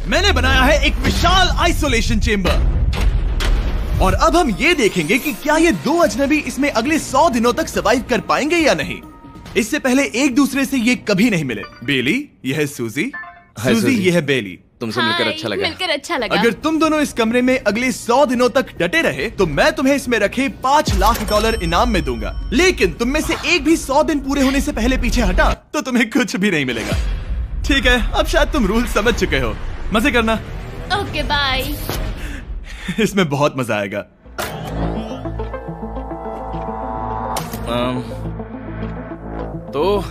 मैंने बनाया है एक विशाल आइसोलेशन चेम्बर और अब हम ये देखेंगे कि क्या ये दो अजनबी इसमें अगले 100 दिनों तक सर्वाइव कर पाएंगे या नहीं। इससे पहले एक दूसरे से ये कभी नहीं मिले। बेली, यह है सूजी, सूजी ये है बेली। तुमसे मिलकर अच्छा लगा। मिलकर अच्छा लगा। अगर तुम दोनों इस कमरे में अगले 100 दिनों तक डटे रहे तो मैं तुम्हें इसमें रखे $5 लाख इनाम में दूंगा। लेकिन तुम में से एक भी 100 दिन पूरे होने से पहले पीछे हटा तो तुम्हें कुछ भी नहीं मिलेगा। ठीक है, अब शायद तुम रूल समझ चुके हो। मजे करना। Okay bye. इसमें बहुत मजा आएगा। तो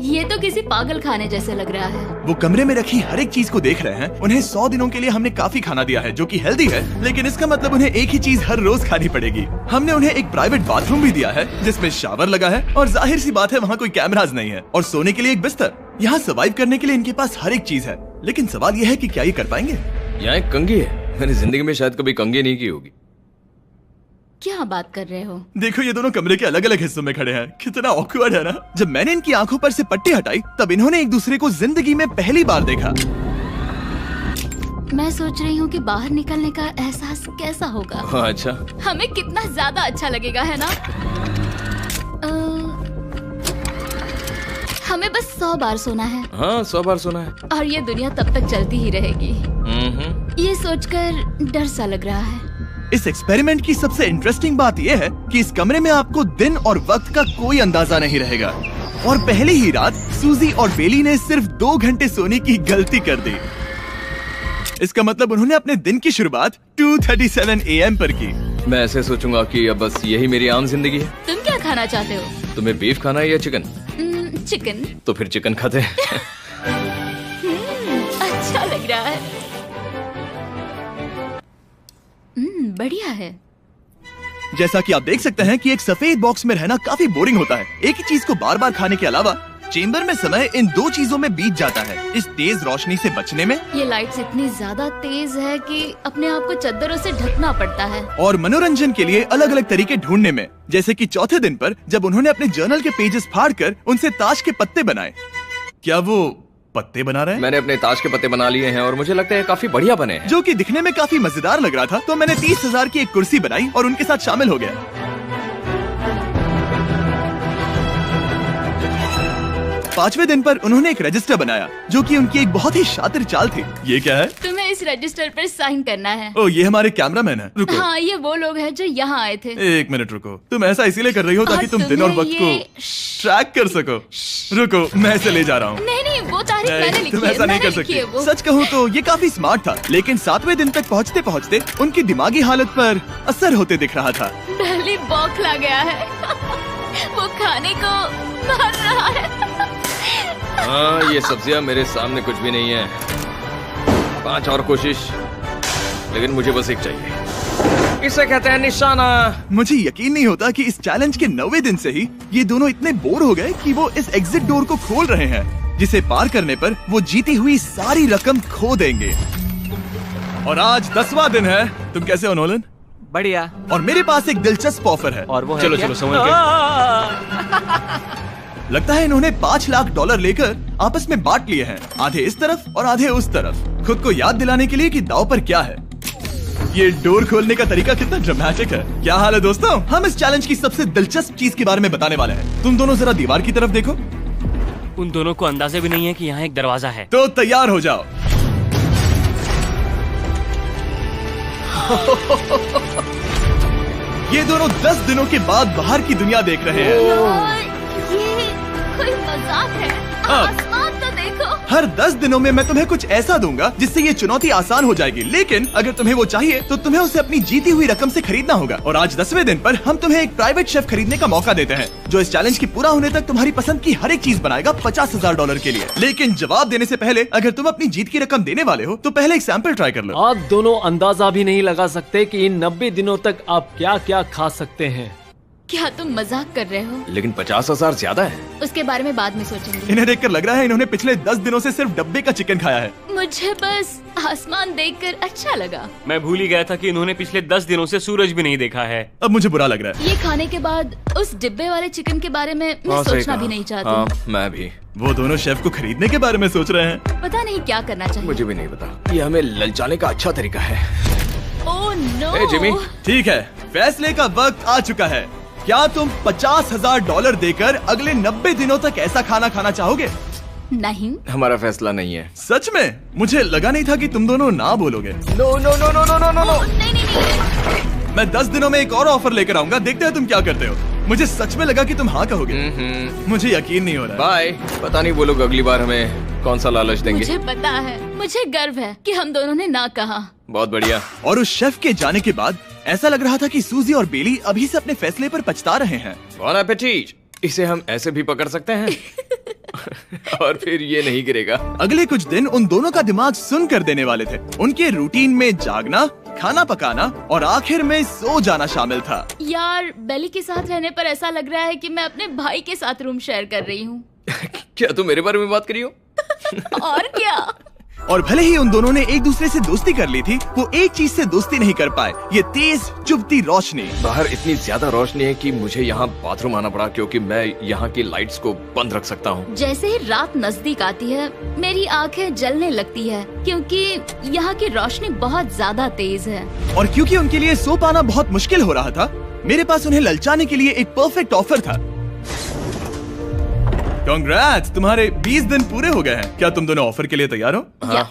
ये तो किसी पागल खाने जैसे लग रहा है। वो कमरे में रखी हर एक चीज को देख रहे हैं। उन्हें 100 दिनों के लिए हमने काफी खाना दिया है जो कि हेल्दी है, लेकिन इसका मतलब उन्हें एक ही चीज हर रोज खानी पड़ेगी। हमने उन्हें एक प्राइवेट बाथरूम भी दिया है जिसमें शावर लगा है और जाहिर सी बात है वहाँ कोई कैमराज नहीं है, और सोने के लिए एक बिस्तर। यहाँ सर्वाइव करने के लिए इनके पास हर एक चीज है, लेकिन सवाल यह है कि क्या ये कर पाएंगे। यहाँ एक कंघी है। मैंने जिंदगी में शायद कभी कंघी नहीं की होगी। क्या बात कर रहे हो? देखो ये दोनों कमरे के अलग अलग हिस्सों में खड़े हैं। कितना ऑकवर्ड है ना। जब मैंने इनकी आंखों पर से पट्टी हटाई तब इन्होंने एक दूसरे को जिंदगी में पहली बार देखा। मैं सोच रही हूँ कि बाहर निकलने का एहसास कैसा होगा। अच्छा, हमें कितना ज्यादा अच्छा लगेगा, है ना? हमें बस 100 बार सोना है। हाँ 100 बार सोना है। और ये दुनिया तब तक चलती ही रहेगी। ये सोचकर डर सा लग रहा है। इस एक्सपेरिमेंट की सबसे इंटरेस्टिंग बात यह है कि इस कमरे में आपको दिन और वक्त का कोई अंदाजा नहीं रहेगा। और पहली ही रात सूजी और बेली ने सिर्फ 2 घंटे सोने की गलती कर दी। इसका मतलब उन्होंने अपने दिन की शुरुआत 2:37 AM पर की। मैं ऐसे सोचूंगा कि अब बस यही मेरी आम जिंदगी है। तुम क्या खाना चाहते हो? तुम्हें बीफ खाना है या चिकन? चिकन। तो फिर चिकन खाते हैं। अच्छा लग रहा है। बढ़िया है। जैसा कि आप देख सकते हैं कि एक सफेद बॉक्स में रहना काफी बोरिंग होता है। एक ही चीज को बार बार खाने के अलावा चेम्बर में समय इन 2 चीजों में बीत जाता है, इस तेज रोशनी से बचने में। ये लाइट्स इतनी ज्यादा तेज है कि अपने आप को चद्दरों से ढकना पड़ता है। और मनोरंजन के लिए अलग अलग तरीके ढूंढने में, जैसे कि चौथे दिन पर जब उन्होंने अपने जर्नल के पेजेस फाड़कर उनसे ताश के पत्ते बनाए। क्या वो पत्ते बना रहे हैं? मैंने अपने ताश के पत्ते बना लिए हैं और मुझे लगता है काफी बढ़िया बने हैं। जो कि दिखने में काफी मजेदार लग रहा था, तो मैंने 30,000 की एक कुर्सी बनाई और उनके साथ शामिल हो गया। 5वें दिन पर उन्होंने एक रजिस्टर बनाया जो कि उनकी एक बहुत ही शातिर चाल थी। ये क्या है? तुम्हें इस रजिस्टर पर साइन करना है। ओ, ये हमारे कैमरामैन है। रुको। हाँ, ये वो लोग हैं जो यहाँ आए थे। 1 मिनट रुको। तुम ऐसा इसीलिए कर रही हो ताकि तुम दिन और वक्त को ट्रैक कर सको। रुको, मैं इसे ले जा रहा हूँ। नहीं, वो तारीख मैंने लिखी है। तुम ऐसा नहीं कर सकती। सच कहूँ तो ये काफी स्मार्ट था, लेकिन 7वें दिन तक पहुँचते पहुँचते उनकी दिमागी हालत पर असर होते दिख रहा था। डली बौखला गया है। वो खाने को मार रहा है। हाँ, ये सब्जियां मेरे सामने कुछ भी नहीं है। 5 और कोशिश, लेकिन मुझे बस एक चाहिए। इसे कहते हैं निशाना। मुझे यकीन नहीं होता कि इस चैलेंज के 9वें दिन से ही ये दोनों इतने बोर हो गए कि वो इस एग्जिट डोर को खोल रहे हैं, जिसे पार करने पर वो जीती हुई सारी रकम खो देंगे। और आज 10वां दिन है। तुम कैसे हो नोलन? बढ़िया। और मेरे पास एक दिलचस्प ऑफर है। और वो है चलो क्या? चलो समझ गए। लगता है इन्होंने $5 लाख लेकर आपस में बांट लिए हैं, आधे इस तरफ और आधे उस तरफ, खुद को याद दिलाने के लिए कि दांव पर क्या है। ये डोर खोलने का तरीका कितना ड्रामेटिक है। क्या हाल है दोस्तों? हम इस चैलेंज की सबसे दिलचस्प चीज के बारे में बताने वाले हैं। तुम दोनों जरा दीवार की तरफ देखो। उन दोनों को अंदाजा भी नहीं है कि यहाँ एक दरवाजा है। तो तैयार हो जाओ। ये दोनों 10 दिनों के बाद बाहर की दुनिया देख रहे हैं। ये कोई मजाक है? आसमान तो देखो। हर 10 दिनों में मैं तुम्हें कुछ ऐसा दूंगा जिससे ये चुनौती आसान हो जाएगी, लेकिन अगर तुम्हें वो चाहिए तो तुम्हें उसे अपनी जीती हुई रकम से खरीदना होगा। और आज 10वें दिन पर हम तुम्हें एक प्राइवेट शेफ खरीदने का मौका देते हैं जो इस चैलेंज की पूरा होने तक तुम्हारी पसंद की हर एक चीज बनाएगा $50,000 के लिए। लेकिन जवाब देने से पहले अगर तुम अपनी जीत की रकम देने वाले हो तो पहले एक सैंपल ट्राई कर लो। आप दोनों अंदाजा भी नहीं लगा सकते कि इन 90 दिनों तक आप क्या क्या खा सकते हैं। क्या तुम मजाक कर रहे हो? लेकिन 50,000 ज्यादा है। उसके बारे में बाद में सोचेंगे। इन्हें देखकर लग रहा है इन्होंने पिछले 10 दिनों से सिर्फ डब्बे का चिकन खाया है। मुझे बस आसमान देखकर अच्छा लगा। मैं भूल ही गया था कि इन्होंने पिछले 10 दिनों से सूरज भी नहीं देखा है। अब मुझे बुरा लग रहा है। ये खाने के बाद उस डिब्बे वाले चिकन के बारे में मैं सही सोचना कहा। भी नहीं चाहती। हाँ, मैं भी। वो दोनों शेफ को खरीदने के बारे में सोच रहे हैं। पता नहीं क्या करना चाहिए। मुझे भी नहीं पता। ये हमें ललचाने का अच्छा तरीका है। Oh no. ए, जिमी। ठीक है, फैसले का वक्त आ चुका है। क्या तुम $50,000 देकर अगले 90 दिनों तक ऐसा खाना खाना चाहोगे? नहीं। हमारा फैसला नहीं है। सच में? मुझे लगा नहीं था कि तुम दोनों ना बोलोगे। No no no no no no no no. नहीं नहीं नहीं। मैं 10 दिनों में एक और ऑफर लेकर आऊंगा, देखते हैं तुम क्या करते हो। मुझे सच में लगा कि तुम हाँ कहोगे। मुझे यकीन नहीं हो रहा। बाय। पता नहीं वो लोग अगली बार हमें कौन सा लालच देंगे। मुझे पता है। मुझे गर्व है कि हम दोनों ने ना कहा। बहुत बढ़िया। और उस शेफ के जाने के बाद ऐसा लग रहा था कि सूजी और बेली अभी से अपने फैसले पर पछता रहे हैं। बॉन एपेटीट। इसे हम ऐसे भी पकड़ सकते हैं और फिर ये नहीं गिरेगा। अगले कुछ दिन उन दोनों का दिमाग सुन कर देने वाले थे। उनके रूटीन में जागना, खाना पकाना और आखिर में सो जाना शामिल था। यार, बेली के साथ रहने पर ऐसा लग रहा है कि मैं अपने भाई के साथ रूम शेयर कर रही हूँ। क्या तुम मेरे बारे में बात करी हो? और क्या। और भले ही उन दोनों ने एक दूसरे से दोस्ती कर ली थी, वो एक चीज से दोस्ती नहीं कर पाए, ये तेज चुभती रोशनी। बाहर इतनी ज्यादा रोशनी है कि मुझे यहाँ बाथरूम आना पड़ा क्योंकि मैं यहाँ की लाइट्स को बंद रख सकता हूँ। जैसे ही रात नजदीक आती है मेरी आंखें जलने लगती है क्योंकि यहाँ की रोशनी बहुत ज्यादा तेज है। और क्योंकि उनके लिए सो पाना बहुत मुश्किल हो रहा था, मेरे पास उन्हें ललचाने के लिए एक परफेक्ट ऑफर था। कांग्रेट्स, तुम्हारे 20 दिन पूरे हो गए हैं। क्या तुम दोनों ऑफर के लिए तैयार हो? हाँ।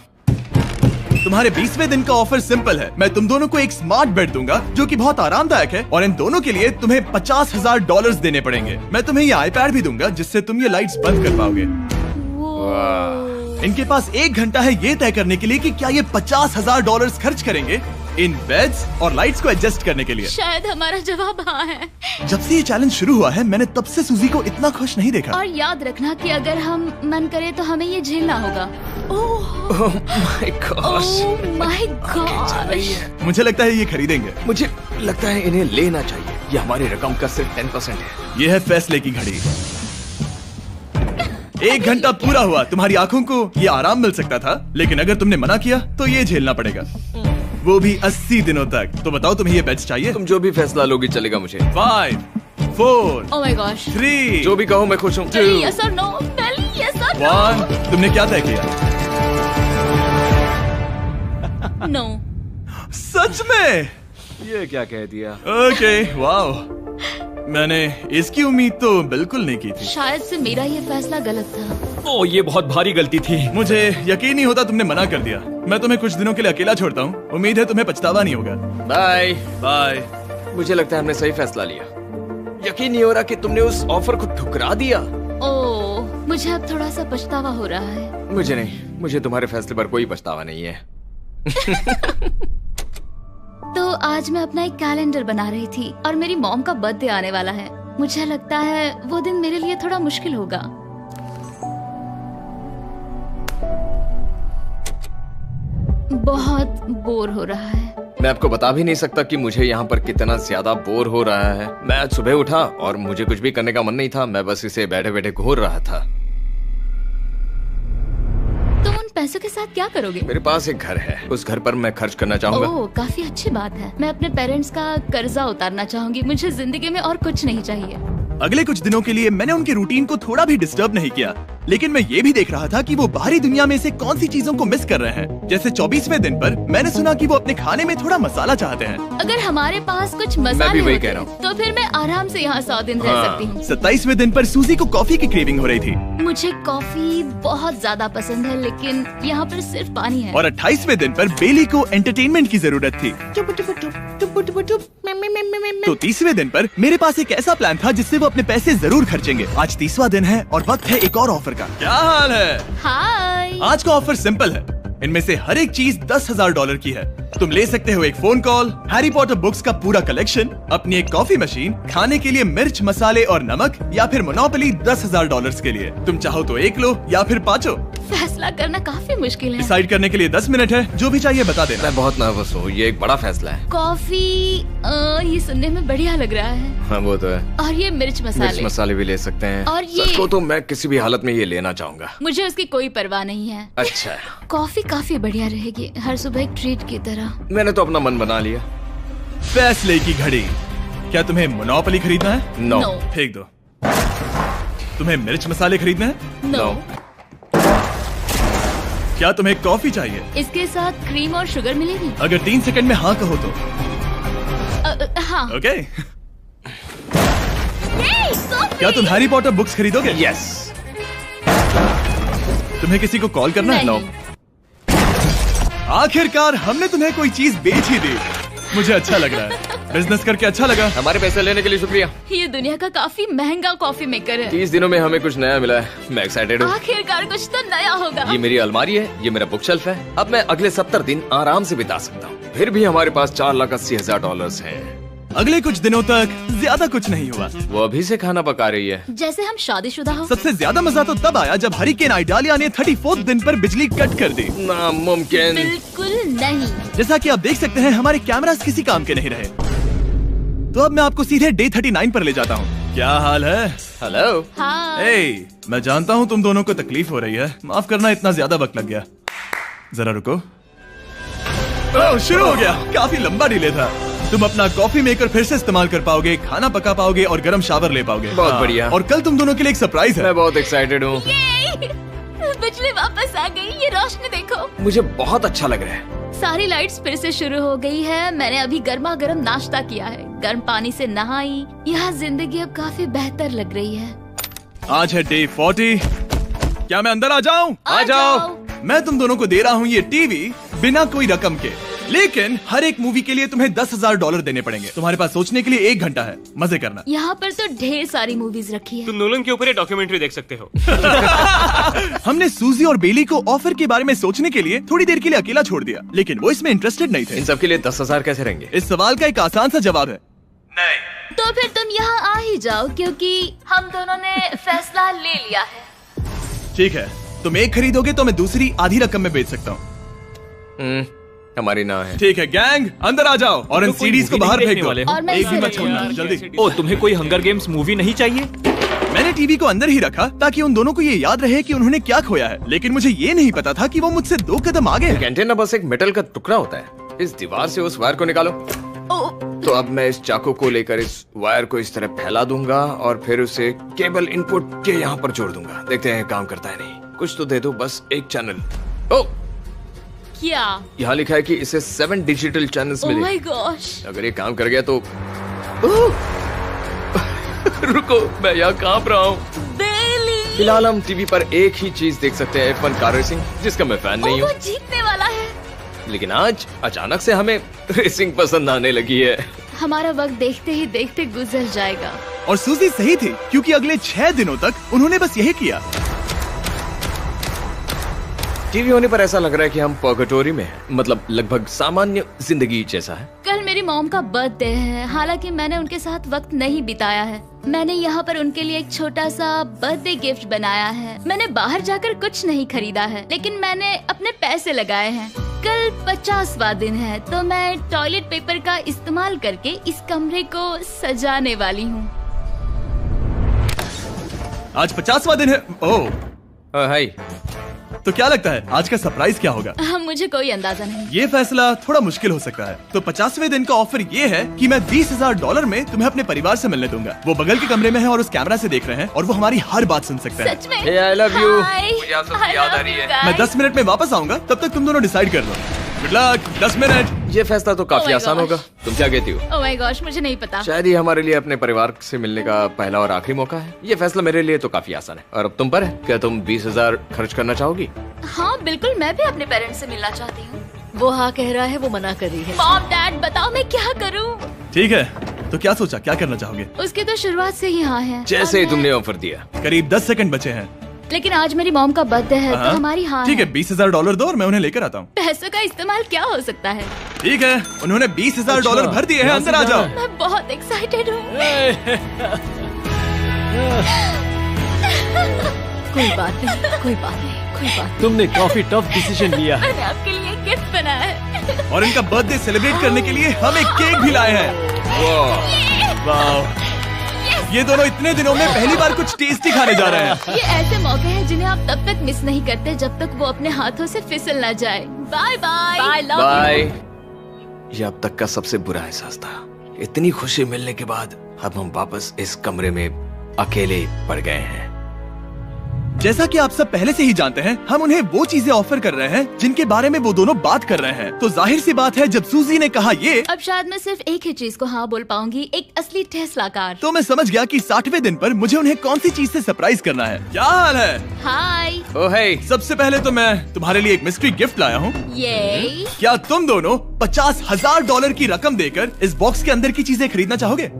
तुम्हारे 20वें दिन का ऑफर सिंपल है। मैं तुम दोनों को एक स्मार्ट बेड दूंगा जो कि बहुत आरामदायक है, और इन दोनों के लिए तुम्हें $50,000 देने पड़ेगे। मैं तुम्हें ये आईपैड भी दूंगा जिससे तुम ये लाइट्स बंद कर पाओगे। इनके पास 1 घंटा है ये तय करने के लिए कि क्या ये $50,000 खर्च करेंगे इन बेड्स और लाइट्स को एडजस्ट करने के लिए। शायद हमारा जवाब हाँ है। जब से ये चैलेंज शुरू हुआ है, मैंने तब से सूजी को इतना खुश नहीं देखा। और याद रखना कि अगर हम मन करें तो हमें ये झेलना होगा। Oh my God. मुझे लगता है ये खरीदेंगे। मुझे लगता है इन्हें लेना चाहिए। ये हमारी रकम का सिर्फ 10% है। ये है फैसले की घड़ी। 1 घंटा पूरा हुआ। तुम्हारी आंखों को ये आराम मिल सकता था, लेकिन अगर तुमने मना किया तो ये झेलना पड़ेगा, वो भी 80 दिनों तक। तो बताओ, तुम्हें ये बेड्स चाहिए? तुम जो भी फैसला लोगी चलेगा मुझे। 5, 4, ओह माय गॉश। 3, जो भी कहो मैं खुश हूँ। 2, यस और नो। बेली, यस और 1। तुमने क्या तय किया? नो। सच में? ये क्या कह दिया? Okay, wow. मैंने इसकी उम्मीद तो बिल्कुल नहीं की थी। शायद से मेरा ये फैसला गलत था। ओह, ये बहुत भारी गलती थी। मुझे यकीन नहीं होता तुमने मना कर दिया। मैं तुम्हें कुछ दिनों के लिए अकेला छोड़ता हूँ। उम्मीद है तुम्हें पछतावा नहीं होगा। Bye bye. मुझे लगता है हमने सही फैसला लिया। यकीन नहीं हो रहा कि तुमने उस ऑफर को ठुकरा दिया। ओह, मुझे अब थोड़ा सा पछतावा हो रहा है। मुझे नहीं, मुझे तुम्हारे फैसले पर कोई पछतावा नहीं है। तो आज मैं अपना एक कैलेंडर बना रही थी और मेरी मॉम का बर्थडे आने वाला है। मुझे लगता है वो दिन मेरे लिए थोड़ा मुश्किल होगा। बहुत बोर हो रहा है। मैं आपको बता भी नहीं सकता कि मुझे यहाँ पर कितना ज्यादा बोर हो रहा है। मैं आज सुबह उठा और मुझे कुछ भी करने का मन नहीं था। मैं बस इसे बैठे बैठे घूर रहा था। तुम उन पैसों के साथ क्या करोगे? मेरे पास एक घर है, उस घर पर मैं खर्च करना चाहूंगा। ओह, काफी अच्छी बात है। मैं अपने पेरेंट्स का कर्जा उतारना चाहूंगी। मुझे जिंदगी में और कुछ नहीं चाहिए। अगले कुछ दिनों के लिए मैंने उनके रूटीन को थोड़ा भी डिस्टर्ब नहीं किया, लेकिन मैं ये भी देख रहा था कि वो बाहरी दुनिया में से कौन सी चीजों को मिस कर रहे हैं। जैसे 24वें दिन पर मैंने सुना कि वो अपने खाने में थोड़ा मसाला चाहते हैं। अगर हमारे पास कुछ मसाले वही होते कह रहा हूँ। तो फिर मैं आराम से यहाँ 100 दिन रह सकती हूँ। 27वें दिन पर सूजी को कॉफी की क्रेविंग हो रही थी। मुझे कॉफी बहुत ज्यादा पसंद है, लेकिन यहाँ पर सिर्फ पानी है। और 28वें दिन पर बेली को एंटरटेनमेंट की जरूरत थी। तो 30वें दिन पर मेरे पास एक ऐसा प्लान था जिससे वो अपने पैसे जरूर खर्चेंगे। आज 30वां दिन है और वक्त है एक और ऑफर का। क्या हाल है? हाय। आज का ऑफर सिंपल है। इनमें से हर एक चीज $10,000 की है। तुम ले सकते हो एक phone call, Harry Potter books का पूरा कलेक्शन, अपनी एक कॉफी मशीन, खाने के लिए मिर्च, मसाले और नमक, या फिर मोनोपोली $10,000 के लिए। तुम चाहो तो 1 लो या फिर 5। फैसला करना काफी मुश्किल है। डिसाइड करने के लिए 10 मिनट है, जो भी चाहिए बता देना। मैं बहुत नर्वस हूँ, ये एक बड़ा फैसला है। कॉफी ये सुनने में बढ़िया लग रहा है। हाँ वो तो है। और ये मिर्च मिर्च मसाले भी ले सकते हैं। और ये सच को तो मैं किसी भी हालत में ये लेना चाहूंगा। मुझे उसकी कोई परवाह नहीं है। अच्छा, कॉफी काफी बढ़िया रहेगी, हर सुबह एक ट्रीट की तरह। मैंने तो अपना मन बना लिया। फैसले की घड़ी। क्या तुम्हें मोनोपोली खरीदना है? नो। फेंक दो। तुम्हें मिर्च मसाले खरीदना है? नो। क्या तुम्हें कॉफी चाहिए? इसके साथ क्रीम और शुगर मिलेगी? अगर 3 सेकंड में हाँ कहो तो। हाँ। ओके। कॉफी! क्या तुम हैरी पॉटर बुक्स खरीदोगे? यस। तुम्हें किसी को कॉल करना है? नहीं। आखिरकार हमने तुम्हें कोई चीज बेच ही दी। मुझे अच्छा लग रहा है। बिजनेस करके अच्छा लगा। हमारे पैसे लेने के लिए शुक्रिया। ये दुनिया का काफी महंगा कॉफी मेकर है। 30 दिनों में हमें कुछ नया मिला है। मैं एक्साइटेड हूँ। आखिरकार कुछ तो नया होगा। ये मेरी अलमारी है, ये मेरा बुक शेल्फ है। अब मैं अगले 70 दिन आराम से बिता सकता हूँ। फिर भी हमारे पास $4,80,000 हैं। अगले कुछ दिनों तक ज्यादा कुछ नहीं हुआ। वो अभी से खाना पका रही है। जैसे हम शादीशुदा हो। सबसे ज्यादा मजा तो तब आया जब हरिकेन आइडालिया ने 34 दिन पर बिजली कट कर दी। नामुमकिन। बिल्कुल नहीं। जैसा कि आप देख सकते हैं हमारे कैमरास किसी काम के नहीं रहे। तो अब मैं आपको सीधे डे 39 पर ले जाता हूँ। क्या हाल है? हेलो। हाँ। मैं जानता हूँ तुम दोनों को तकलीफ हो रही है। माफ करना, इतना ज्यादा वक्त लग गया। जरा रुको। ओह, शुरू हो गया। काफी लंबा डिले था। तुम अपना कॉफी मेकर फिर से इस्तेमाल कर पाओगे, खाना पका पाओगे और गर्म शावर ले पाओगे। बहुत बढ़िया। और कल तुम दोनों के लिए एक सरप्राइज है। मैं बहुत एक्साइटेड हूँ। बिजली वापस आ गई। ये रोशनी देखो। मुझे बहुत अच्छा लग रहा है। सारी लाइट्स फिर से शुरू हो गई है। मैंने अभी गर्मा गर्म नाश्ता किया है, गर्म पानी से नहाई। यहाँ जिंदगी अब काफी बेहतर लग रही है। आज है डे 40। क्या मैं अंदर आ जाऊं? आ जाओ। मैं तुम दोनों को दे रहा हूँ ये टीवी बिना कोई रकम के, लेकिन हर एक मूवी के लिए तुम्हें $10,000 देने पड़ेंगे। तुम्हारे पास सोचने के लिए 1 घंटा है। मजे करना। यहाँ पर तो ढेर सारी मूवीज रखी है। तुम नोलन के ऊपर ये डॉक्यूमेंट्री देख सकते हो। हमने सूजी और बेली को ऑफर के बारे में सोचने के लिए थोड़ी देर के लिए अकेला छोड़ दिया, लेकिन वो इसमें इंटरेस्टेड नहीं थे। इन सब के लिए 10,000 कैसे रहेंगे? इस सवाल का एक आसान सा जवाब है नहीं। तो फिर तुम यहाँ आ ही जाओ, क्योंकि हम दोनों ने फैसला ले लिया है। ठीक है, तुम एक खरीदोगे तो मैं दूसरी आधी रकम में बेच सकता हूँ। हमारी ना है। ठीक है गैंग, अंदर आ जाओ और इन कोई सीडीज को movie बाहर नहीं फेंक देखने दो। वाले हो? और मैं एक भी इसे मत छोड़ना, देखूंगी। जल्दी। ओ, तुम्हें कोई हंगर गेम्स मूवी नहीं चाहिए? मैंने टीवी को अंदर ही रखा ताकि उन दोनों को ये याद रहे कि उन्होंने क्या खोया है, लेकिन मुझे ये नहीं पता था कि वो मुझसे 2 कदम आगे है। एंटेना बस एक मेटल का टुकड़ा होता है। इस दीवार से उस वायर को निकालो। तो अब मैं इस चाकू को लेकर इस वायर को इस तरह फैला दूंगा और फिर उसे केबल इनपुट के यहाँ पर जोड़ दूंगा। देखते हैं काम करता है नहीं। कुछ तो दे दो, बस एक चैनल। ओ, क्या? यहाँ लिखा है कि इसे 7 डिजिटल चैनल्स ओह मिले। My gosh. अगर ये काम कर गया तो रुको, मैं यहाँ कांप रहा हूँ। बेली। फिलहाल हम टीवी पर एक ही चीज देख सकते हैं, F1 कार रेसिंग, जिसका मैं फैन नहीं वो हूँ। जीतने वाला है। लेकिन आज अचानक से हमें रेसिंग पसंद आने लगी है। हमारा वक्त देखते ही देखते गुजर जाएगा। और सूजी सही थी, क्योंकि अगले 6 दिनों तक उन्होंने बस यही किया। टीवी होने पर ऐसा लग रहा है कि हम पर्गेटोरी में हैं, मतलब लगभग सामान्य जिंदगी जैसा है। कल मेरी मॉम का बर्थडे है, हालांकि मैंने उनके साथ वक्त नहीं बिताया है। मैंने यहाँ पर उनके लिए एक छोटा सा बर्थडे गिफ्ट बनाया है। मैंने बाहर जाकर कुछ नहीं खरीदा है, लेकिन मैंने अपने पैसे लगाए हैं। कल 50वां दिन है, तो मैं टॉयलेट पेपर का इस्तेमाल करके इस कमरे को सजाने वाली हूँ। आज 50वां दिन है। ओह, हाय। तो क्या लगता है आज का सरप्राइज क्या होगा? मुझे कोई अंदाजा नहीं। ये फैसला थोड़ा मुश्किल हो सकता है। तो 50वें दिन का ऑफर ये है कि मैं $20,000 में तुम्हें अपने परिवार से मिलने दूंगा। वो बगल के कमरे में है और उस कैमरा से देख रहे हैं और वो हमारी हर बात सुन सकते हैं। सच में? Hey, I love you. Hi. मुझे आप सबकी I याद आ love रही you है। guys. मैं 10 मिनट में वापस आऊंगा, तब तक तुम दोनों डिसाइड कर लो। Good luck. 10 मिनट। ये फैसला तो काफी Oh my आसान gosh. होगा। तुम क्या कहती हो? Oh my gosh, मुझे नहीं पता। शायद ये हमारे लिए अपने परिवार से मिलने का पहला और आखिरी मौका है। ये फैसला मेरे लिए तो काफी आसान है। और अब तुम पर है। क्या तुम 20,000 खर्च करना चाहोगी? हाँ बिल्कुल, मैं भी अपने पेरेंट्स से मिलना चाहती हूँ। वो हाँ कह रहा है, वो मना कर रही है। मॉम डैड बताओ मैं क्या करूँ? ठीक है, तो क्या सोचा, क्या करना चाहोगे? उसकी तो शुरुआत से ही हाँ है। जैसे ही और तुमने ऑफर दिया। करीब 10 सेकंड बचे हैं। लेकिन आज मेरी मॉम का बर्थडे है, तो हाँ? हमारी हाँ ठीक है, $20,000 दो और मैं उन्हें लेकर आता हूँ। पैसों का इस्तेमाल क्या हो सकता है? ठीक है, उन्होंने $20,000 भर दिए हैं। अंदर आ जाओ। मैं बहुत एक्साइटेड हूँ। कोई बात नहीं, कोई बात नहीं। कोई बात तुमने काफी टफ डिसीजन लिया है। मैंने आपके लिए गिफ्ट बनाया है। और इनका बर्थडे सेलिब्रेट करने के लिए हम एक केक भी लाए हैं। वाह, ये दोनों इतने दिनों में पहली बार कुछ टेस्टी खाने जा रहे हैं। ये ऐसे मौके हैं जिन्हें आप तब तक मिस नहीं करते जब तक वो अपने हाथों से फिसल ना जाए। Bye bye. Bye love bye. ये अब तक का सबसे बुरा एहसास था। इतनी खुशी मिलने के बाद अब हम वापस इस कमरे में अकेले पड़ गए हैं। जैसा कि आप सब पहले से ही जानते हैं, हम उन्हें वो चीजें ऑफर कर रहे हैं जिनके बारे में वो दोनों बात कर रहे हैं। तो जाहिर सी बात है, जब सूजी ने कहा ये, अब शायद मैं सिर्फ एक ही चीज को हाँ बोल पाऊंगी, एक असली टेस्ला कार। तो मैं समझ गया कि 60वें दिन पर मुझे उन्हें कौन सी चीज से सरप्राइज करना है। क्या हाल है? हाय। ओ हे, सबसे पहले तो मैं तुम्हारे लिए एक मिस्ट्री गिफ्ट लाया हूँ। ये क्या तुम दोनों $50,000 की रकम देकर इस बॉक्स के अंदर की चीजें खरीदना चाहोगे?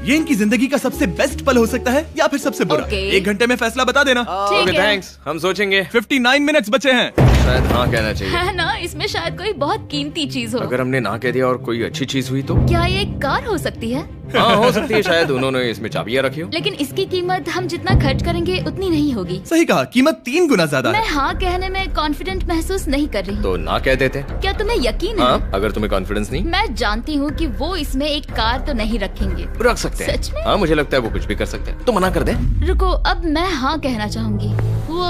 ये इनकी जिंदगी का सबसे बेस्ट पल हो सकता है या फिर सबसे बुरा। Okay. 1 घंटे में फैसला बता देना। ठीक ओके है। थैंक्स, हम सोचेंगे। 59 मिनट्स बचे हैं। शायद हाँ कहना चाहिए। है ना, इसमें शायद कोई बहुत कीमती चीज हो। अगर हमने ना कह दिया और कोई अच्छी चीज हुई तो? क्या ये एक कार हो सकती है? हाँ हो सकती है, शायद उन्होंने इसमें चाबियां रखी हो। लेकिन इसकी कीमत हम जितना खर्च करेंगे उतनी नहीं होगी। सही कहा, कीमत 3 गुना ज्यादा मैं है। हाँ कहने में कॉन्फिडेंट महसूस नहीं कर रही। तो ना कह देते। क्या तुम्हें यकीन है? हाँ, अगर तुम्हें कॉन्फिडेंस नहीं, मैं जानती हूँ कि वो इसमें एक कार तो नहीं रखेंगे। रख सकते हैं। सच में? हाँ मुझे लगता है वो कुछ भी कर सकते हैं। तो मना कर दे। रुको, अब मैं हाँ कहना चाहूंगी। वो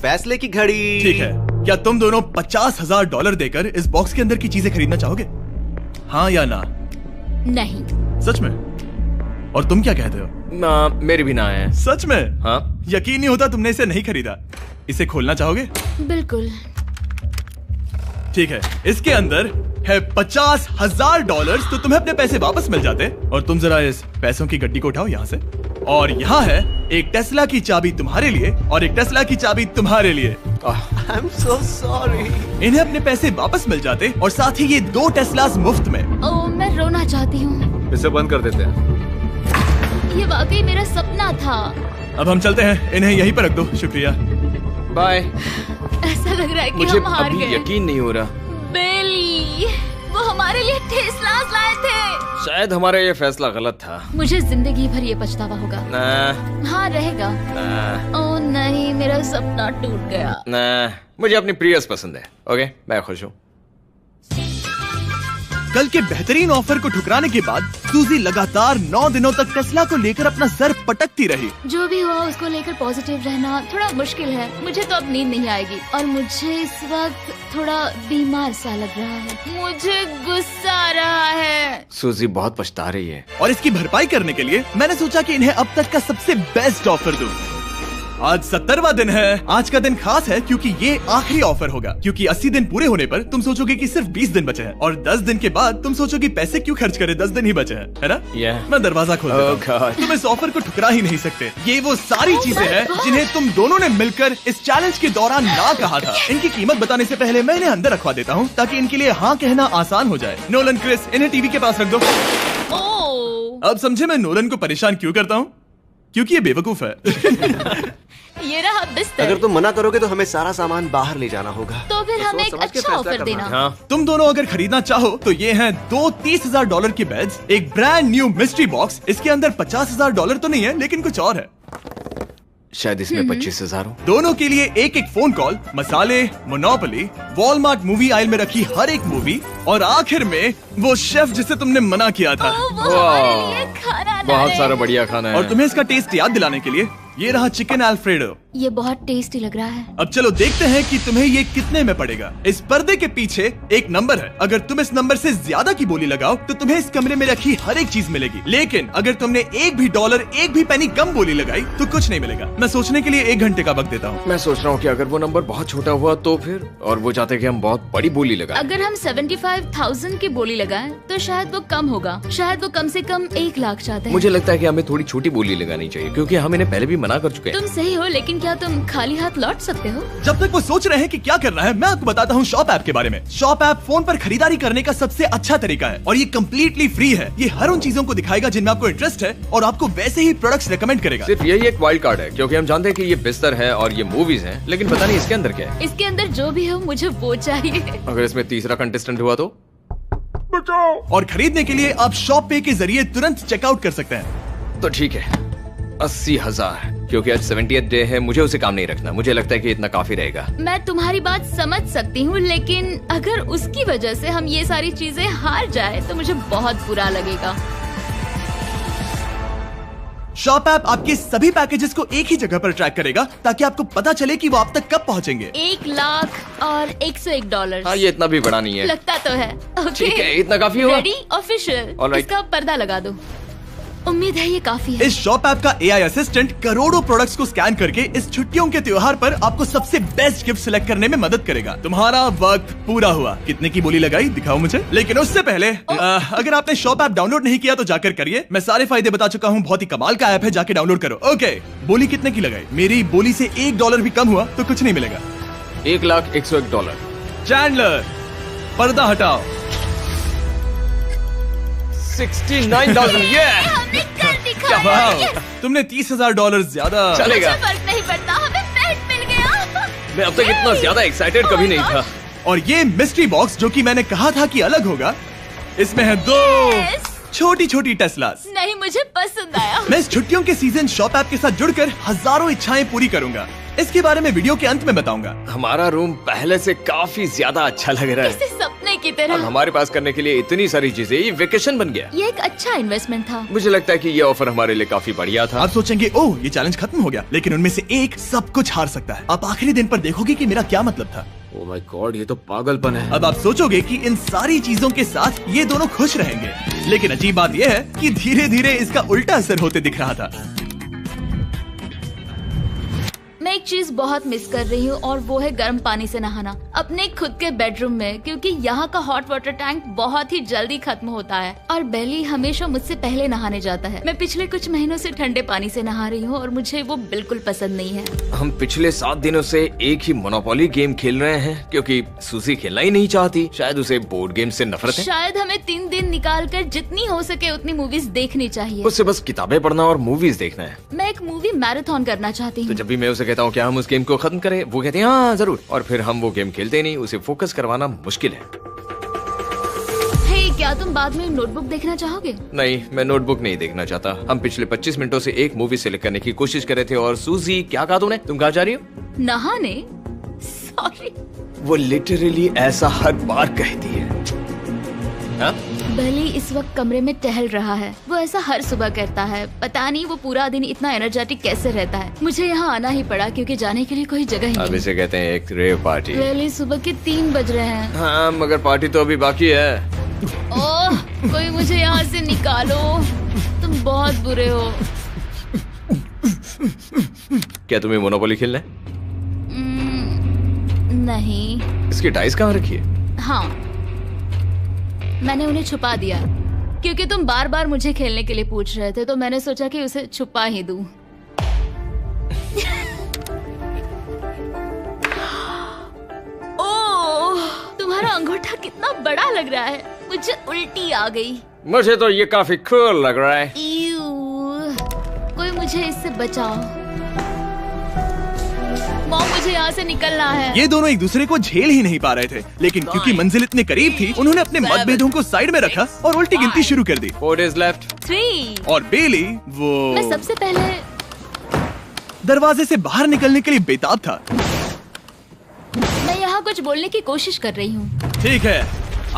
फैसले की घड़ी। ठीक है, क्या तुम दोनों $50,000 देकर इस बॉक्स के अंदर की चीजें खरीदना चाहोगे? हाँ या ना? नहीं। सच में? और तुम क्या कहते हो? ना, मेरी भी ना है। सच में? हाँ यकीन नहीं होता तुमने इसे नहीं खरीदा। इसे खोलना चाहोगे? बिल्कुल। ठीक है, इसके अंदर है $50,000, तो तुम्हें अपने पैसे वापस मिल जाते। और तुम जरा इस पैसों की गड्डी को उठाओ यहाँ से। और यहाँ है एक टेस्ला की चाबी तुम्हारे लिए और एक टेस्ला की चाबी तुम्हारे लिए। I am so sorry. इन्हें अपने पैसे वापस मिल जाते और साथ ही ये 2 टेस्लास मुफ्त में। ओ, मैं रोना चाहती हूँ। इसे बंद कर देते हैं। ये वाकई मेरा सपना था। अब हम चलते हैं, इन्हें यहीं पर रख दो। शुक्रिया। बाय। ऐसा लग रहा है कि मुझे हम हार अभी गए। यकीन नहीं हो रहा। बेली, वो हमारे लिए टेस्लास लाए थे। शायद हमारा ये फैसला गलत था। मुझे जिंदगी भर ये पछतावा होगा। ना हाँ रहेगा। ना ओ नहीं, मेरा सपना टूट गया। ना, मुझे अपनी प्रियस पसंद है। ओके, मैं खुश हूँ। कल के बेहतरीन ऑफर को ठुकराने के बाद सूजी लगातार 9 दिनों तक टेस्ला को लेकर अपना सर पटकती रही। जो भी हुआ उसको लेकर पॉजिटिव रहना थोड़ा मुश्किल है। मुझे तो अब नींद नहीं आएगी और मुझे इस वक्त थोड़ा बीमार सा लग रहा है। मुझे गुस्सा आ रहा है। सूजी बहुत पछता रही है। और इसकी भरपाई करने के लिए मैंने सोचा कि इन्हें अब तक का सबसे बेस्ट ऑफर दूं। आज 70वां दिन है। आज का दिन खास है क्योंकि ये आखिरी ऑफर होगा। क्योंकि 80 दिन पूरे होने पर तुम सोचोगे कि सिर्फ 20 दिन बचे हैं और 10 दिन के बाद तुम सोचोगे पैसे क्यों खर्च करें, 10 दिन ही बचे हैं, है ना? Yeah. मैं दरवाजा खोल देता हूं। Oh God. तुम इस ऑफर को ठुकरा ही नहीं सकते। ये वो सारी चीजें हैं जिन्हें तुम दोनों ने मिलकर इस चैलेंज के दौरान ना कहा था। इनकी कीमत बताने से पहले मैं इन्हें अंदर रखवा देता हूँ ताकि इनके लिए हाँ कहना आसान हो जाए। नोलन, क्रिस, इन्हें टीवी के पास रख दो। ओ, अब समझे मैं नोलन को परेशान क्यों करता हूँ? क्योंकि ये बेवकूफ है। ये रहा बिस्तर। अगर तुम मना करोगे तो हमें सारा सामान बाहर ले जाना होगा। तो फिर हमें एक सोच समझ के अच्छा फैसला ऑफर करना देना। है। हाँ तुम दोनों अगर खरीदना चाहो तो ये हैं 2 $30,000 के बेड्स, एक ब्रांड न्यू मिस्ट्री बॉक्स। इसके अंदर $50,000 तो नहीं है लेकिन कुछ और है। शायद इसमें 25,000 हो। दोनों के लिए एक एक फोन कॉल, मसाले, मोनोपोली, वॉलमार्ट मूवी आइल में रखी हर एक मूवी और आखिर में वो शेफ जिसे तुमने मना किया था। ओ, वो हमारे लिए खाना ला बहुत रहे सारा हैं। बढ़िया खाना है। और तुम्हें इसका टेस्ट याद दिलाने के लिए ये रहा चिकन अल्फ्रेडो। ये बहुत टेस्टी लग रहा है। अब चलो देखते हैं कि तुम्हें ये कितने में पड़ेगा। इस पर्दे के पीछे एक नंबर है। अगर तुम इस नंबर से ज्यादा की बोली लगाओ तो तुम्हें इस कमरे में रखी हर एक चीज मिलेगी। लेकिन अगर तुमने एक भी डॉलर, एक भी पेनी कम बोली लगाई तो कुछ नहीं मिलेगा। मैं सोचने के लिए 1 घंटे का वक्त देता हूँ। मैं सोच रहा हूँ कि अगर वो नंबर बहुत छोटा हुआ तो फिर, और वो चाहते कि हम बहुत बड़ी बोली लगाएं। अगर हम 75,000 की बोली लगाएं तो शायद वो कम होगा। शायद वो कम से कम 1 लाख चाहते हैं। मुझे लगता है कि हमें थोड़ी छोटी बोली लगानी चाहिए क्योंकि हम इन्हें पहले भी मना कर चुके हैं। तुम सही हो, लेकिन क्या तुम खाली हाथ लौट सकते हो? जब तक वो सोच रहे हैं कि क्या करना है, मैं आपको बताता हूँ शॉप ऐप के बारे में। शॉप ऐप फोन पर खरीदारी करने का सबसे अच्छा तरीका है और ये कम्प्लीटली फ्री है। ये हर उन चीजों को दिखाएगा जिनमें आपको इंटरेस्ट है और आपको वैसे ही प्रोडक्ट्स रेकमेंड करेगा। सिर्फ यही एक वाइल्ड कार्ड है क्योंकि हम जानते हैं कि ये बिस्तर है और ये मूवीज हैं, लेकिन पता नहीं इसके अंदर क्या है। इसके अंदर जो भी हो मुझे वो चाहिए। अगर इसमें तीसरा कंटेस्टेंट हुआ तो? और खरीदने के लिए आप शॉप पे के जरिए तुरंत चेकआउट कर सकते हैं। तो ठीक है, 80,000 क्योंकि आज 70th डे है, मुझे उसे काम नहीं रखना। मुझे लगता है कि इतना काफी रहेगा। मैं तुम्हारी बात समझ सकती हूँ, लेकिन अगर उसकी वजह से हम ये सारी चीजें हार जाए तो मुझे बहुत बुरा लगेगा। शॉप ऐप आपके सभी पैकेजेस को एक ही जगह पर ट्रैक करेगा ताकि आपको पता चले कि वो आप तक कब पहुंचेंगे। 1 लाख और $101। हाँ, ये इतना भी बड़ा नहीं है। लगता तो है। ठीक है, इतना काफी होगा। रेडी? ऑफिशियल। Alright. इसका पर्दा लगा दो। उम्मीद है ये काफी है। इस शॉप ऐप का AI असिस्टेंट करोड़ों प्रोडक्ट्स को स्कैन करके इस छुट्टियों के त्योहार पर आपको सबसे बेस्ट गिफ्ट सिलेक्ट करने में मदद करेगा। तुम्हारा वक्त पूरा हुआ। कितने की बोली लगाई दिखाओ मुझे। लेकिन उससे पहले अगर आपने शॉप ऐप डाउनलोड नहीं किया तो जाकर करिए। मैं सारे फायदे बता चुका हूँ। बहुत ही कमाल का ऐप है, जाके डाउनलोड करो। ओके, बोली कितने की लगाई? मेरी बोली से $1 भी कम हुआ तो कुछ नहीं मिलेगा। $1,01,000। चैंडलर, पर्दा हटाओ। 69,000। ये हमने कर दिखाया। वाह, तुमने $30,000 ज्यादा। चलेगा। मुझे फर्क नहीं पड़ता, हमें बेट मिल गया। मैं अब तक इतना ज्यादा एक्साइटेड कभी नहीं था। और ये मिस्ट्री बॉक्स जो कि मैंने कहा था कि अलग होगा, इसमें है 2 Yes. छोटी छोटी टेस्लास। नहीं, मुझे पसंद आया। मैं इस छुट्टियों के सीजन शॉप ऐप के साथ जुड़कर हजारों इच्छाएं पूरी करूंगा। इसके बारे में वीडियो के अंत में बताऊंगा। हमारा रूम पहले से काफी ज्यादा अच्छा लग रहा है। किसी सपने की और तरह। हमारे पास करने के लिए इतनी सारी चीजें, ये वेकेशन बन गया। ये एक अच्छा इन्वेस्टमेंट था। मुझे लगता है कि ये ऑफर हमारे लिए काफी बढ़िया था। आप सोचेंगे ओह ये चैलेंज खत्म हो गया, लेकिन उनमें से एक सब कुछ हार सकता है। आप आखिरी दिन पर देखोगे कि मेरा क्या मतलब था। ओह माय गॉड, ये तो पागलपन है। अब आप सोचोगे कि इन सारी चीजों के साथ ये दोनों खुश रहेंगे, लेकिन अजीब बात यह है कि धीरे धीरे इसका उल्टा असर होते दिख रहा था। मैं एक चीज बहुत मिस कर रही हूँ और वो है गर्म पानी से नहाना अपने खुद के बेडरूम में, क्योंकि यहाँ का हॉट वाटर टैंक बहुत ही जल्दी खत्म होता है और बेली हमेशा मुझसे पहले नहाने जाता है। मैं पिछले कुछ महीनों से ठंडे पानी से नहा रही हूँ और मुझे वो बिल्कुल पसंद नहीं है। हम पिछले 7 दिनों से एक ही मोनोपोली गेम खेल रहे हैं क्योंकि सूजी खेलना ही नहीं चाहती। शायद उसे बोर्ड गेम से नफरत है। शायद हमें 3 दिन निकाल कर जितनी हो सके उतनी मूवीज देखनी चाहिए। उससे बस किताबें पढ़ना और मूवीज देखना है। मैं एक मूवी मैराथन करना चाहती तो हूँ। जब भी मैं उसे कहता हूँ क्या हम उस गेम को खत्म करें, वो कहते हैं हाँ जरूर, और फिर हम वो गेम खेलते नहीं। उसे फोकस करवाना मुश्किल है। हे, क्या तुम बाद में नोटबुक देखना चाहोगे? नहीं, मैं नोटबुक नहीं देखना चाहता। हम पिछले 25 मिनटों से एक मूवी सिलेक्ट करने की कोशिश कर रहे थे। और सूजी, क्या कहा तूने? तुम कहाँ जा रही हो? नहाने? सॉरी। वो लिटरली ऐसा हर बार कहती है। हाँ? बेली इस वक्त कमरे में टहल रहा है। वो ऐसा हर सुबह करता है। पता नहीं वो पूरा दिन इतना एनर्जेटिक कैसे रहता है। मुझे यहाँ आना ही पड़ा क्योंकि जाने के लिए कोई जगह ही अब नहीं। इसे कहते हैं एक रेव पार्टी। बेली, सुबह के 3 बज रहे हैं। हाँ, मगर पार्टी तो अभी बाकी है। ओह, कोई मुझे यहाँ से निकालो। तुम बहुत बुरे हो। क्या तुम्हें मोनोपोली खेलना है? नहीं। इसकी डाइस कहाँ रखी है? हाँ, मैंने उन्हें छुपा दिया क्योंकि तुम बार बार मुझे खेलने के लिए पूछ रहे थे, तो मैंने सोचा कि उसे छुपा ही दूं। ओह, तुम्हारा अंगूठा कितना बड़ा लग रहा है। मुझे उल्टी आ गई। मुझे तो ये काफी कूल लग रहा है। ईऊ, कोई मुझे इससे बचाओ। मॉम, मुझे यहाँ से निकलना है। ये दोनों एक दूसरे को झेल ही नहीं पा रहे थे, लेकिन क्योंकि मंजिल इतने करीब थी, उन्होंने अपने मतभेदों को साइड में रखा और उल्टी गिनती शुरू कर दी। 4 days left। 3। और बेली वो मैं सबसे पहले दरवाजे से बाहर निकलने के लिए बेताब था। मैं यहाँ कुछ बोलने की कोशिश कर रही हूँ। ठीक है,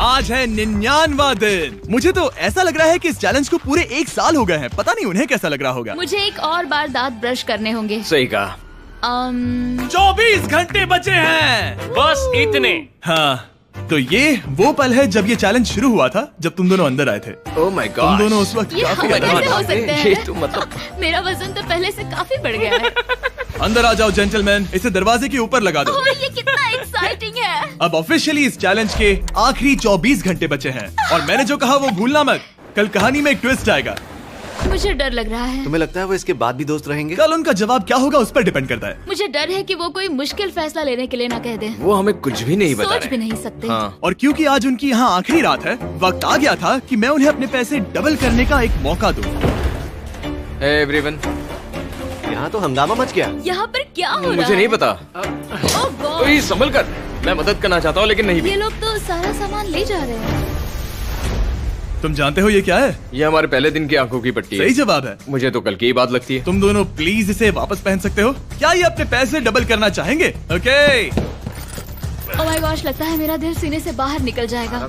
आज है 99वां दिन। मुझे तो ऐसा लग रहा है कि इस चैलेंज को पूरे 1 साल हो गए हैं। पता नहीं उन्हें कैसा लग रहा होगा। मुझे एक और बार दांत ब्रश करने होंगे। सही कहा। 24 घंटे बचे हैं। बस इतने। हाँ, तो ये वो पल है जब ये चैलेंज शुरू हुआ था, जब तुम दोनों अंदर आए थे। Oh my God. तुम दोनों उस वक्त ये काफी हम अलग कैसे थे। हो सकते हैं? ये तो मतलब मेरा वजन तो पहले से काफी बढ़ गया है। अंदर आ जाओ जेंटलमैन, इसे दरवाजे के ऊपर लगा दो। ओह, ये कितना एक्साइटिंग है। अब ऑफिशियली इस चैलेंज के आखिरी 24 घंटे बचे हैं और मैंने जो कहा वो भूलना मत। कल कहानी में एक ट्विस्ट आएगा। मुझे डर लग रहा है। तुम्हें लगता है वो इसके बाद भी दोस्त रहेंगे? कल उनका जवाब क्या होगा उस पर डिपेंड करता है। मुझे डर है कि वो कोई मुश्किल फैसला लेने के लिए ना कह दे। वो हमें कुछ भी नहीं बता सोच रहे। भी नहीं सकते। हाँ। और क्योंकि आज उनकी यहाँ आखिरी रात है, वक्त आ गया था कि मैं उन्हें अपने पैसे डबल करने का एक मौका दूं। Hey everyone। यहाँ तो हंगामा मच गया। यहाँ पर क्या हो रहा है? मुझे नहीं पता। ओह गॉड, ओए, संभल कर। मैं मदद करना चाहता हूँ लेकिन नहीं भी। ये लोग तो सारा सामान ले जा रहे हैं। तुम जानते हो ये क्या है? ये हमारे पहले दिन की आंखों की पट्टी है। सही जवाब है। मुझे तो कल की ही बात लगती है। तुम दोनों प्लीज इसे वापस पहन सकते हो? क्या ये अपने पैसे डबल करना चाहेंगे? ओके। ओह माय गॉश, लगता है मेरा दिल सीने से बाहर निकल जाएगा।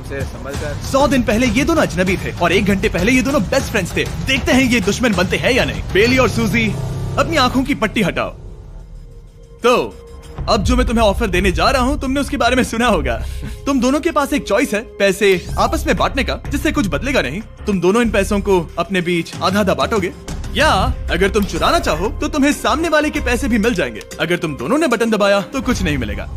100 दिन पहले ये दोनों अजनबी थे और 1 घंटे पहले ये दोनों बेस्ट फ्रेंड्स थे। देखते हैं ये दुश्मन बनते हैं या नहीं। बेली और सूजी, अपनी आंखों की पट्टी हटाओ। तो अब जो मैं तुम्हें ऑफर देने जा रहा हूँ, तुमने उसके बारे में सुना होगा। तुम दोनों के पास एक चॉइस है पैसे आपस में बांटने का, जिससे कुछ बदलेगा नहीं। तुम दोनों इन पैसों को अपने बीच आधा आधा बांटोगे, या अगर तुम चुराना चाहो तो तुम्हें सामने वाले के पैसे भी मिल जाएंगे। अगर तुम दोनों ने बटन दबाया तो कुछ नहीं मिलेगा।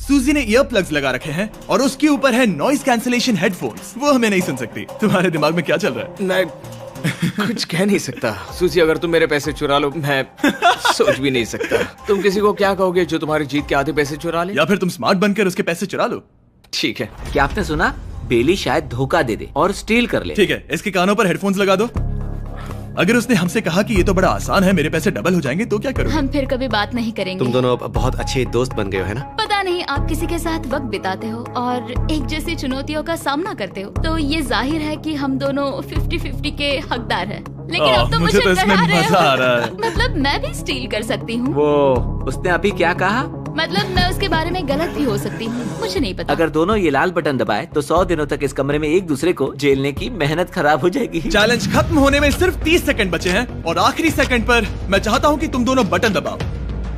सूजी ने ईयर प्लग्स लगा रखे हैं और उसके ऊपर है नॉइस कैंसलेशन हेडफोन्स। वो हमें नहीं सुन सकती। तुम्हारे दिमाग में क्या चल रहा है? मैं कुछ कह नहीं सकता। सूजी, अगर तुम मेरे पैसे चुरा लो, मैं सोच भी नहीं सकता। तुम किसी को क्या कहोगे जो तुम्हारी जीत के आधे पैसे चुरा ले? या फिर तुम स्मार्ट बनकर उसके पैसे चुरा लो। ठीक है। क्या आपने सुना? बेली शायद धोखा दे दे और स्टील कर ले। ठीक है, इसके कानों पर हेडफोन्स लगा दो। अगर उसने हमसे कहा कि ये तो बड़ा आसान है, मेरे पैसे डबल हो जाएंगे, तो क्या करोगे? हम फिर कभी बात नहीं करेंगे। तुम दोनों अब बहुत अच्छे दोस्त बन गए हो, है ना? पता नहीं, आप किसी के साथ वक्त बिताते हो और एक जैसी चुनौतियों का सामना करते हो, तो ये जाहिर है कि हम दोनों 50-50 के हकदार हैं। लेकिन अब तो मुझे तो इसमें डरा रहे मजा आ रहा हो। है। मतलब मैं भी स्टील कर सकती हूँ। वो उसने अभी क्या कहा? मतलब मैं उसके बारे में गलत भी हो सकती हूँ, मुझे नहीं पता। अगर दोनों ये लाल बटन दबाए तो 100 दिनों तक इस कमरे में एक दूसरे को झेलने की मेहनत खराब हो जाएगी। चैलेंज खत्म होने में सिर्फ 30 सेकंड बचे हैं और आखिरी सेकंड पर मैं चाहता हूँ कि तुम दोनों बटन दबाओ।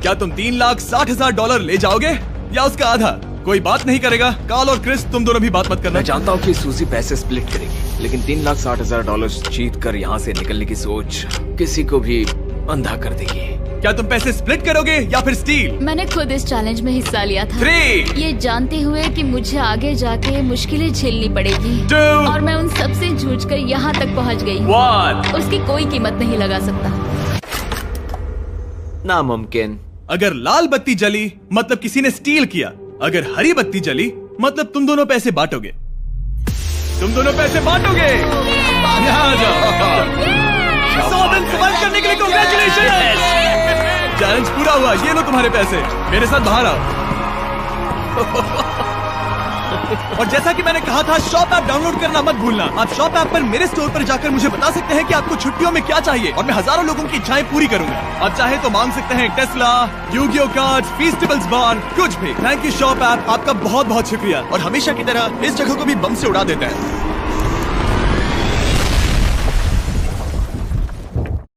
क्या तुम $3,60,000 ले जाओगे या उसका आधा? कोई बात नहीं करेगा। कार्ल और क्रिस, तुम दोनों भी बात मत करना। मैं जानता हूँ कि सूजी पैसे स्प्लिट करेगी, लेकिन $3,60,000 जीत कर यहाँ से निकलने की सोच किसी को भी अंधा कर देगी। क्या तुम पैसे स्प्लिट करोगे या फिर स्टील? मैंने खुद इस चैलेंज में हिस्सा लिया था, 3, ये जानते हुए कि मुझे आगे जाके मुश्किलें झेलनी पड़ेगी 2, और मैं उन सब से जूझकर यहाँ तक पहुँच गई। 1। उसकी कोई कीमत नहीं लगा सकता। नामुमकिन। अगर लाल बत्ती जली मतलब किसी ने स्टील किया, अगर हरी बत्ती जली मतलब तुम दोनों पैसे बांटोगे। तुम दोनों पैसे बांटोगे। यहाँ आ जाओ। 100 दिन सर्वाइव करने के लिए कांग्रेचुलेशन। चैलेंज पूरा हुआ। ये लो तुम्हारे पैसे, मेरे साथ बाहर आओ। और जैसा कि मैंने कहा था, शॉप ऐप डाउनलोड करना मत भूलना। आप शॉप ऐप पर मेरे स्टोर पर जाकर मुझे बता सकते हैं कि आपको छुट्टियों में क्या चाहिए और मैं हजारों लोगों की इच्छाएं पूरी करूंगा। आप चाहे तो मांग सकते हैं टेस्ला, यूगियो कार्ड्स, फेस्टिवल्स बार, कुछ भी। थैंक यू शॉप ऐप, आपका बहुत बहुत शुक्रिया। और हमेशा की तरह इस जगह को भी बम से उड़ा देता है।